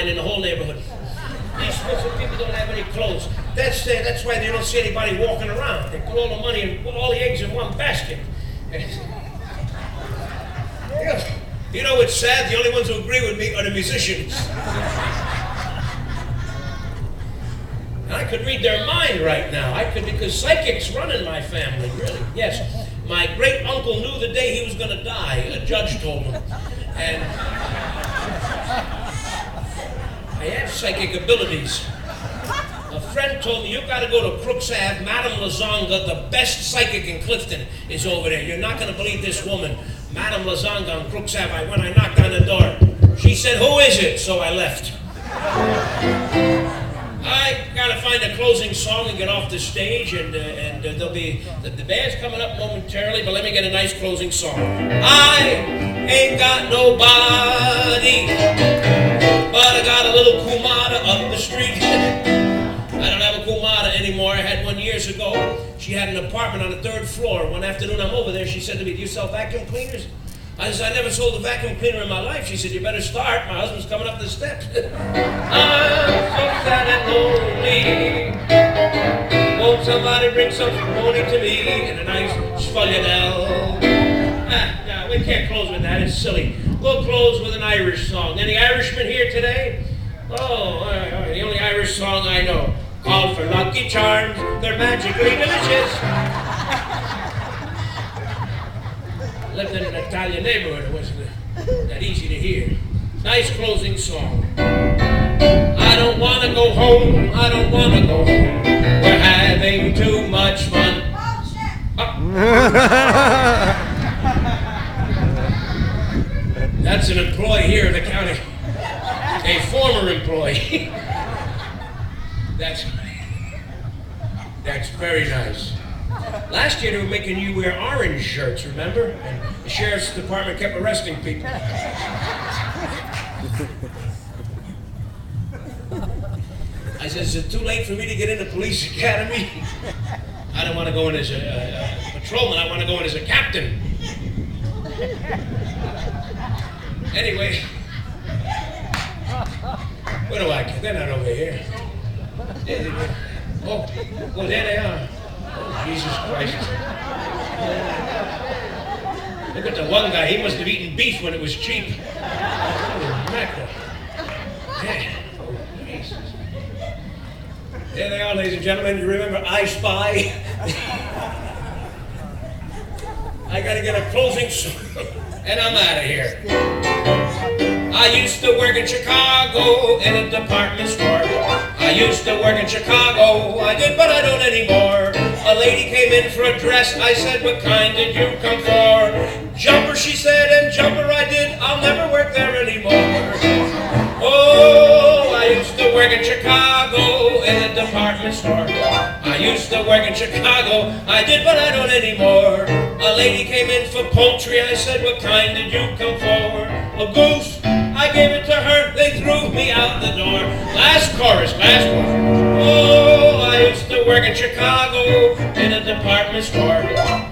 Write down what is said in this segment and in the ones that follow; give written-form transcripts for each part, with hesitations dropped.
in the whole neighborhood. These Smithfield people don't have any clothes. That's why they don't see anybody walking around. They put all the money and put all the eggs in one basket. You know what's sad? The only ones who agree with me are the musicians. And I could read their mind right now. I could, because psychics run in my family, really. Yes. My great uncle knew the day he was going to die. A judge told him. And I have psychic abilities. A friend told me, you got to go to Crooks Ave. Madame Lazanga, the best psychic in Clifton, is over there. You're not going to believe this woman. Madame Lazanga on Crooks Ave. I went, I knocked on the door. She said, who is it? So I left. I gotta find a closing song and get off the stage, and there'll be the band's coming up momentarily. But let me get a nice closing song. I ain't got nobody, but I got a little kumada up the street. I don't have a kumada anymore. I had one years ago. She had an apartment on the 3rd floor. One afternoon, I'm over there. She said to me, "Do you sell vacuum cleaners?" I said, "I never sold a vacuum cleaner in my life." She said, "You better start. My husband's coming up the steps." I'm so sad and lonely. Won't somebody bring some money to me in a nice spullionel? No, we can't close with that. It's silly. We'll close with an Irish song. Any Irishmen here today? Oh, all right. The only Irish song I know. Call for Lucky Charms. They're magically delicious. Lived in an Italian neighborhood. It wasn't that easy to hear. Nice closing song. I don't want to go home. I don't want to go home. We're having too much fun. That's an employee here in the county. A former employee. That's very nice. Last year they were making you wear orange shirts, remember? And the sheriff's department kept arresting people. I said, is it too late for me to get into police academy? I don't want to go in as a patrolman, I want to go in as a captain. Anyway, where do I get? They're not over here. Oh, well, there they are. Oh, Jesus Christ. Look at the one guy. He must have eaten beef when it was cheap. Holy mackerel. Yeah. Oh, Jesus. There they are, ladies and gentlemen. You remember I Spy? I gotta get a closing song, and I'm out of here. I used to work in Chicago in a department store. I used to work in Chicago, I did, but I don't anymore. A lady came in for a dress, I said, what kind did you come for? Jumper, she said, and jumper I did, I'll never work there anymore. Oh, I used to work in Chicago in a department store. I used to work in Chicago, I did, but I don't anymore. A lady came in for poultry, I said, what kind did you come for? A goose. I gave it to her, they threw me out the door. Last chorus. Oh, I used to work in Chicago in a department store.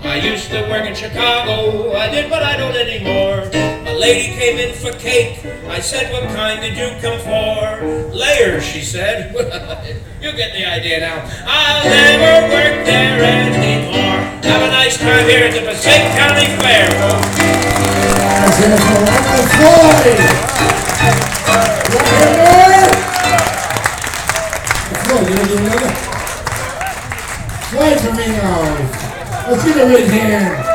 I used to work in Chicago, I did, but I don't anymore. A lady came in for cake, I said, what kind did you come for? Layers, she said. You get the idea now. I'll never work there anymore. Have a nice time here at the Passaic County Fair, folks. Slide for me now. Let's get a raise hand.